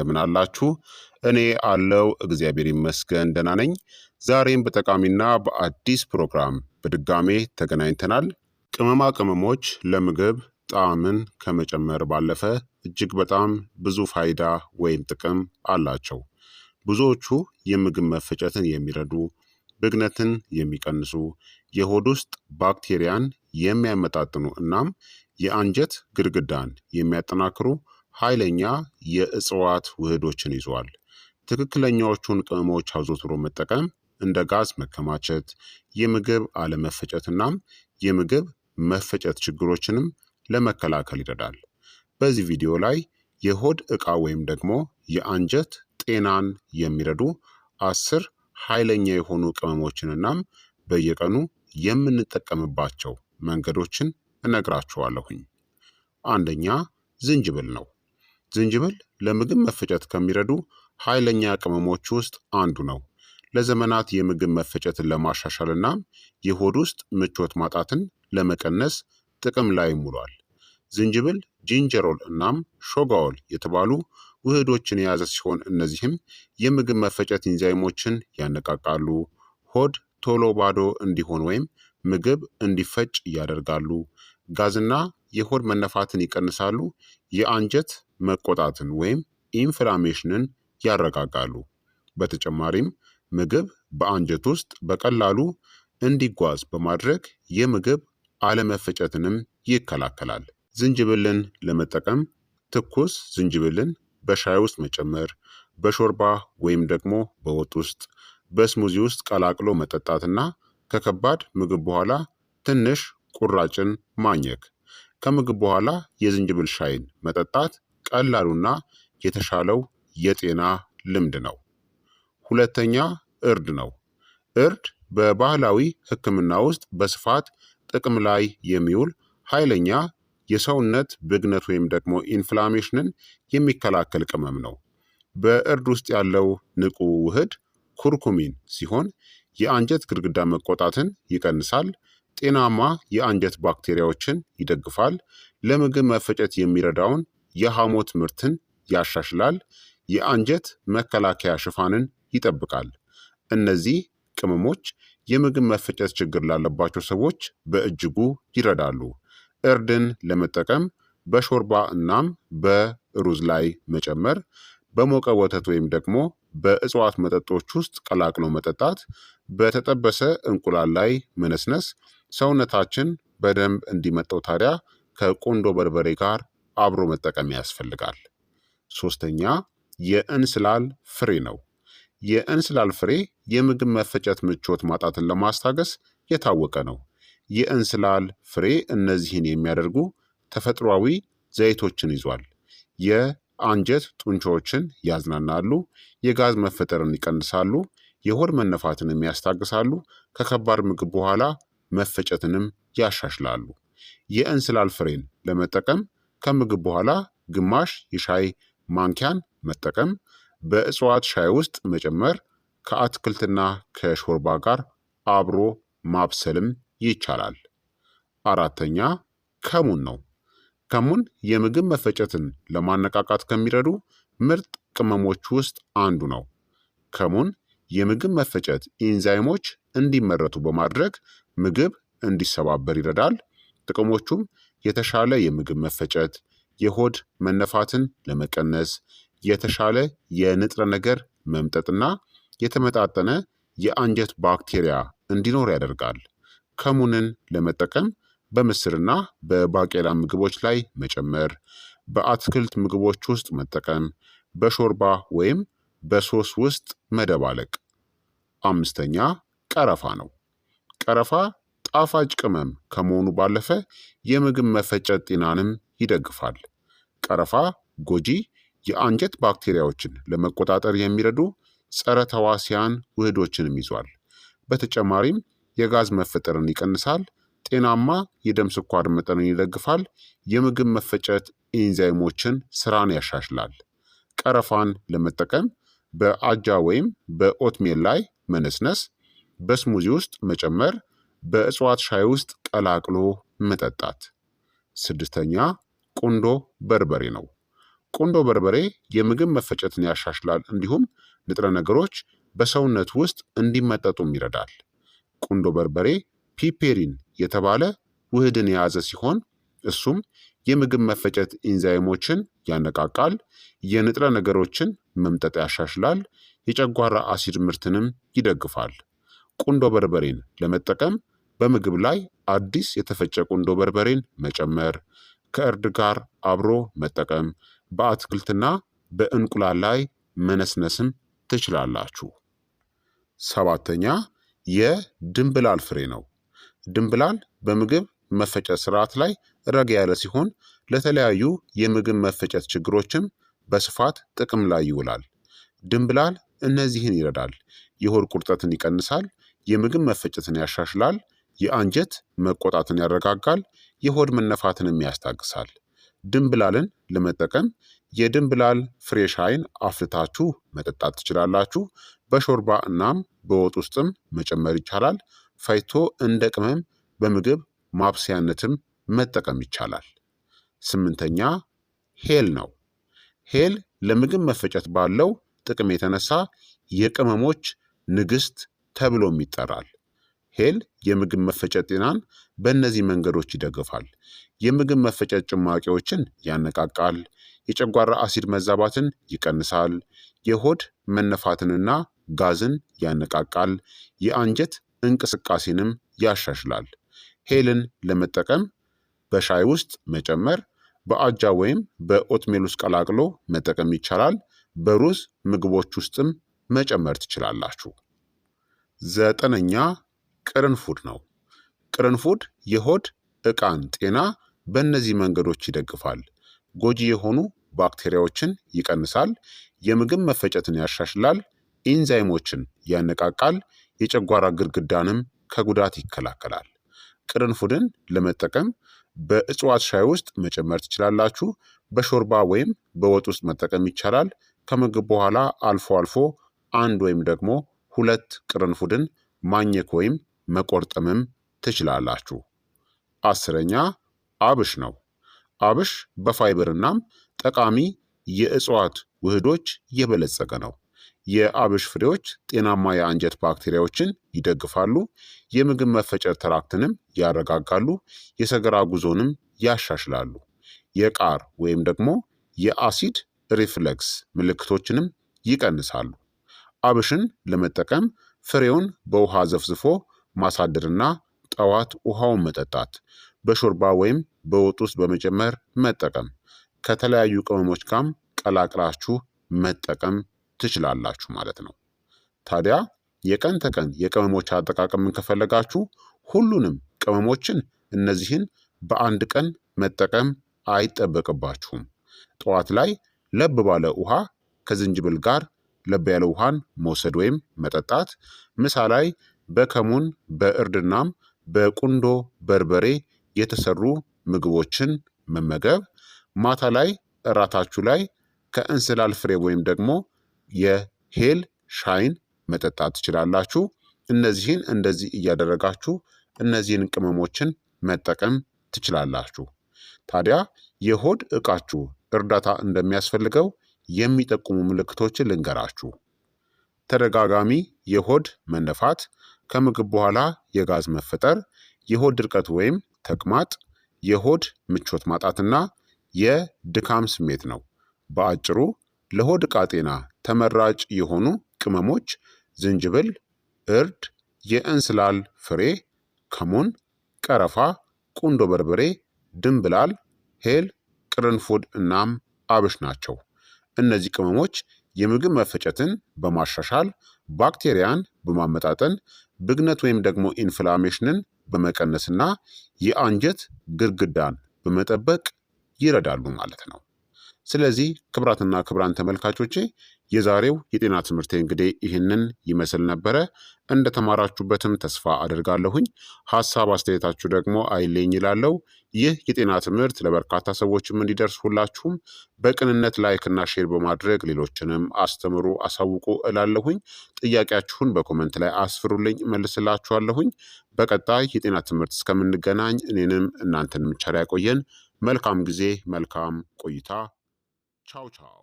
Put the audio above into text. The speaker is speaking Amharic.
እንደምን አላችሁ? እኔ አለው እግዚአብሔር ይመስገን ደህና ነኝ። ዛሬም በጠቃሚና በአዲስ ፕሮግራም በድጋሜ ተገናኝተናል። ቅመማ ቅመሞች ለምግብ ጣዕምን ከመጨመር ባለፈ እጅግ በጣም ብዙ ፋይዳ ወይም ጥቅም አላቸው። ብዙዎቹ የምግብ መፈጨትን የሚረዱ፣ ብግነትን የሚቀንሱ፣ የሆድ ውስጥ ባክቴሪያን የሚያመጣጥኑ እናም የአንጀት ግድግዳን የሚያጠናክሩ ኃይለኛ የእጽዋት ውህዶችን ይዘዋል። ትክክለኛዎቹን ቅመሞች አዘውትሮ መጠቀም እንደ ጋዝ መከማቸት፣ የምግብ አለመፈጨትናም የምግብ መፈጨት ችግሮችንም ለመከላከል ይረዳል። በዚህ ቪዲዮ ላይ የሆድ ዕቃ ወይም ደግሞ የአንጀት ጤናን የሚረዱ 10 ኃይለኛ የሆኑ ቅመሞችንናም በየቀኑ የምንጠቀምባቸው መንገዶችን እነግራችኋለሁኝ። አንደኛ ዝንጅብል ነው። ዝንጅብል ለምግብ መፈጨት ከሚረዱ ኃይለኛ ቅመሞች ውስጥ አንዱ ነው። ለዘመናት የምግብ መፈጨትን ለማሻሻል እናም የሆድ ውስጥ ምቾት ማጣትን ለመቀነስ ጥቅም ላይ ውሏል። ዝንጅብል ጂንጀሮል እናም ሾጋኦል የተባሉ ውህዶችን የያዘ ሲሆን እነዚህም የምግብ መፈጨት ኢንዛይሞችን ያነቃቃሉ፣ ሆድ ቶሎ ባዶ እንዲሆን ወይም ምግብ እንዲፈጭ ያደርጋሉ፣ ጋዝና የሆድ መነፋትን ይቀንሳሉ፣ የአንጀት መቆጣትን ወይም ኢንፍላሜሽንን ያረጋጋሉ። በተጨማሪም ምግብ በአንጀት ውስጥ በቀላሉ እንዲጓዝ በማድረግ የምግብ አለመፈጨትንም ይከላከላል። ዝንጅብልን ለመጠቀም ትኩስ ዝንጅብልን በሻይ ውስጥ መጨመር፣ በሾርባ ወይም ደግሞ በወጥ ውስጥ በስሙዚ ውስጥ ቀላቅሎ መጠጣትና ከከባድ ምግብ በኋላ ትንሽ ቁራጭን ማኘክ። ከምግብ በኋላ የዝንጅብል ሻይን መጠጣት ቀላሉና የተሻለው የጤና ልምድ ነው። ሁለተኛ እርድ ነው። እርድ በባህላዊ ሕክምና ውስጥ በስፋት ጥቅም ላይ የሚውል ኃይለኛ የሰውነት ብግነት ወይም ደግሞ ኢንፍላሜሽንን የሚከላከል ቅመም ነው። በእርድ ውስጥ ያለው ንቁ ውህድ ኩርኩሚን ሲሆን የአንጀት ግድግዳ መቆጣትን ይቀንሳል፣ ጤናማ የአንጀት ባክቴሪያዎችን ይደግፋል፣ ለምግብ መፈጨት የሚረዳውን የሐሞት ምርትን ያሻሽላል፣ የአንጀት መከላከያ ሽፋንን ይጠብቃል። እነዚህ ቅመሞች የምግብ መፈጨት ችግር ላለባቸው ሰዎች በእጅጉ ይረዳሉ። እርድን ለመጠቀም በሾርባ እናም በሩዝ ላይ መጨመር፣ በሞቀ ወተት ወይም ደግሞ በእጽዋት መጠጦች ውስጥ ቀላቅሎ መጠጣት፣ በተጠበሰ እንቁላል ላይ መነስነስ፣ ሰውነታችን በደንብ እንዲመጠው ታዲያ ከቁንዶ በርበሬ ጋር አብሮ መጠቀም ያስፈልጋል። ሶስተኛ የእንስላል ፍሬ ነው። የእንስላል ፍሬ የምግብ መፈጨት ምቾት ማጣትን ለማስታገስ የታወቀ ነው። የእንስላል ፍሬ እነዚህን የሚያደርጉ ተፈጥሯዊ ዘይቶችን ይዟል። የአንጀት ጡንቻዎችን ያዝናናሉ፣ የጋዝ መፈጠርን ይቀንሳሉ፣ የሆድ መነፋትንም ያስታግሳሉ፣ ከከባድ ምግብ በኋላ መፈጨትንም ያሻሽላሉ። የእንስላል ፍሬን ለመጠቀም ከምግብ በኋላ ግማሽ የሻይ ማንኪያን መጠቀም፣ በእጽዋት ሻይ ውስጥ መጨመር፣ ከአትክልትና ከሾርባ ጋር አብሮ ማብሰልም ይቻላል። አራተኛ ከሙን ነው። ከሙን የምግብ መፈጨትን ለማነቃቃት ከሚረዱ ምርጥ ቅመሞች ውስጥ አንዱ ነው። ከሙን የምግብ መፈጨት ኢንዛይሞች እንዲመረቱ በማድረግ ምግብ እንዲሰባበር ይረዳል። ጥቅሞቹም የተሻለ የምግብ መፈጨት፣ የሆድ መነፋትን ለመቀነስ፣ የተሻለ የንጥረ ነገር መምጠጥና የተመጣጠነ የአንጀት ባክቴሪያ እንዲኖር ያደርጋል። ከሙንን ለመጠቀም በምስርና በባቄላ ምግቦች ላይ መጨመር፣ በአትክልት ምግቦች ውስጥ መጠቀም፣ በሾርባ ወይም በሶስ ውስጥ መደባለቅ። አምስተኛ ቀረፋ ነው። ቀረፋ ጣፋጭ ቅመም ከመሆኑ ባለፈ የምግብ መፈጨት ጤናንም ይደግፋል። ቀረፋ ጎጂ የአንጀት ባክቴሪያዎችን ለመቆጣጠር የሚረዱ ጸረ ተዋሲያን ውህዶችንም ይዟል። በተጨማሪም የጋዝ መፈጠርን ይቀንሳል፣ ጤናማ የደም ስኳር መጠንን ይደግፋል፣ የምግብ መፈጨት ኤንዛይሞችን ስራን ያሻሽላል። ቀረፋን ለመጠቀም በአጃ ወይም በኦትሜል ላይ መነስነስ፣ በስሙዚ ውስጥ መጨመር፣ በእጽዋት ሻይ ውስጥ ቀላቅሎ መጠጣት። ስድስተኛ ቁንዶ በርበሬ ነው። ቁንዶ በርበሬ የምግብ መፈጨትን ያሻሽላል፣ እንዲሁም ንጥረ ነገሮች በሰውነት ውስጥ እንዲመጠጡም ይረዳል። ቁንዶ በርበሬ ፒፔሪን የተባለ ውህድን የያዘ ሲሆን እሱም የምግብ መፈጨት ኢንዛይሞችን ያነቃቃል፣ የንጥረ ነገሮችን መምጠጥ ያሻሽላል፣ የጨጓራ አሲድ ምርትንም ይደግፋል። ቁንዶ በርበሬን ለመጠቀም በምግብ ላይ አዲስ የተፈጨ ቁንዶ በርበሬን መጨመር፣ ከእርድ ጋር አብሮ መጠቀም፣ በአትክልትና በእንቁላል ላይ መነስነስም ትችላላችሁ። ሰባተኛ የድንብላል ፍሬ ነው። ድንብላል በምግብ መፈጨት ስርዓት ላይ ረጋ ያለ ሲሆን ለተለያዩ የምግብ መፈጨት ችግሮችም በስፋት ጥቅም ላይ ይውላል። ድንብላል እነዚህን ይረዳል። የሆድ ቁርጠትን ይቀንሳል፣ የምግብ መፈጨትን ያሻሽላል፣ የአንጀት መቆጣትን ያረጋጋል፣ የሆድ መነፋትንም ያስታግሳል። ድንብላልን ለመጠቀም የድንብላል ፍሬ ሻይን አፍልታችሁ መጠጣት ትችላላችሁ። በሾርባ እናም በወጥ ውስጥም መጨመር ይቻላል። ፈጭቶ እንደ ቅመም በምግብ ማብሰያነትም መጠቀም ይቻላል። ስምንተኛ ሄል ነው። ሄል ለምግብ መፈጨት ባለው ጥቅም የተነሳ የቅመሞች ንግስት ተብሎም ይጠራል። ሄል የምግብ መፈጨት ጤናን በእነዚህ መንገዶች ይደግፋል። የምግብ መፈጨት ጭማቂዎችን ያነቃቃል፣ የጨጓራ አሲድ መዛባትን ይቀንሳል፣ የሆድ መነፋትንና ጋዝን ያነቃቃል፣ የአንጀት እንቅስቃሴንም ያሻሽላል። ሄልን ለመጠቀም በሻይ ውስጥ መጨመር፣ በአጃ ወይም በኦትሜል ውስጥ ቀላቅሎ መጠቀም ይቻላል። በሩዝ ምግቦች ውስጥም መጨመር ትችላላችሁ። ዘጠነኛ ቅርንፉድ ነው። ቅርንፉድ የሆድ ዕቃን ጤና በእነዚህ መንገዶች ይደግፋል። ጎጂ የሆኑ ባክቴሪያዎችን ይቀንሳል፣ የምግብ መፈጨትን ያሻሽላል፣ ኢንዛይሞችን ያነቃቃል፣ የጨጓራ ግድግዳንም ከጉዳት ይከላከላል። ቅርንፉድን ለመጠቀም በእጽዋት ሻይ ውስጥ መጨመር ትችላላችሁ። በሾርባ ወይም በወጥ ውስጥ መጠቀም ይቻላል። ከምግብ በኋላ አልፎ አልፎ አንድ ወይም ደግሞ ሁለት ቅርንፉድን ማኘክ ወይም መቆርጠምም ትችላላችሁ። አስረኛ አብሽ ነው። አብሽ በፋይበር እናም ጠቃሚ የእጽዋት ውህዶች የበለጸገ ነው። የአብሽ ፍሬዎች ጤናማ የአንጀት ባክቴሪያዎችን ይደግፋሉ፣ የምግብ መፈጨት ትራክትንም ያረጋጋሉ፣ የሰገራ ጉዞንም ያሻሽላሉ፣ የቃር ወይም ደግሞ የአሲድ ሪፍለክስ ምልክቶችንም ይቀንሳሉ። አብሽን ለመጠቀም ፍሬውን በውሃ ዘፍዝፎ ማሳደርና ጠዋት ውሃውን መጠጣት፣ በሾርባ ወይም በወጥ ውስጥ በመጨመር መጠቀም፣ ከተለያዩ ቅመሞች ጋርም ቀላቅላችሁ መጠቀም ትችላላችሁ ማለት ነው። ታዲያ የቀን ተቀን የቅመሞች አጠቃቀምን ከፈለጋችሁ ሁሉንም ቅመሞችን እነዚህን በአንድ ቀን መጠቀም አይጠበቅባችሁም። ጠዋት ላይ ለብ ባለ ውሃ ከዝንጅብል ጋር ለብ ያለ ውሃን መውሰድ ወይም መጠጣት፣ ምሳ ላይ በከሙን በእርድናም በቁንዶ በርበሬ የተሰሩ ምግቦችን መመገብ፣ ማታ ላይ እራታችሁ ላይ ከእንስላል ፍሬ ወይም ደግሞ የሄል ሻይን መጠጣት ትችላላችሁ። እነዚህን እንደዚህ እያደረጋችሁ እነዚህን ቅመሞችን መጠቀም ትችላላችሁ። ታዲያ የሆድ ዕቃችሁ እርዳታ እንደሚያስፈልገው የሚጠቁሙ ምልክቶችን ልንገራችሁ። ተደጋጋሚ የሆድ መነፋት፣ ከምግብ በኋላ የጋዝ መፈጠር፣ የሆድ ድርቀት ወይም ተቅማጥ፣ የሆድ ምቾት ማጣትና የድካም ስሜት ነው። በአጭሩ ለሆድ ዕቃ ጤና ተመራጭ የሆኑ ቅመሞች ዝንጅብል፣ እርድ፣ የእንስላል ፍሬ፣ ከሙን፣ ቀረፋ፣ ቁንዶ በርበሬ፣ ድንብላል፣ ሄል፣ ቅርንፉድ እናም አብሽ ናቸው። እነዚህ ቅመሞች የምግብ መፈጨትን በማሻሻል ባክቴሪያን በማመጣጠን ብግነት ወይም ደግሞ ኢንፍላሜሽንን በመቀነስና የአንጀት ግድግዳን በመጠበቅ ይረዳሉ ማለት ነው። ስለዚህ ክቡራትና ክቡራን ተመልካቾቼ የዛሬው የጤና ትምህርቴ እንግዲህ ይህንን ይመስል ነበረ። እንደተማራችሁበትም ተስፋ አድርጋለሁኝ። ሀሳብ አስተያየታችሁ ደግሞ አይለኝ ይላለው። ይህ የጤና ትምህርት ለበርካታ ሰዎችም እንዲደርስ ሁላችሁም በቅንነት ላይክና ሼር በማድረግ ሌሎችንም አስተምሩ፣ አሳውቁ እላለሁኝ። ጥያቄያችሁን በኮመንት ላይ አስፍሩልኝ፣ መልስላችኋለሁኝ። በቀጣይ የጤና ትምህርት እስከምንገናኝ እኔንም እናንተንም ቸር ያቆየን። መልካም ጊዜ፣ መልካም ቆይታ። ቻው ቻው።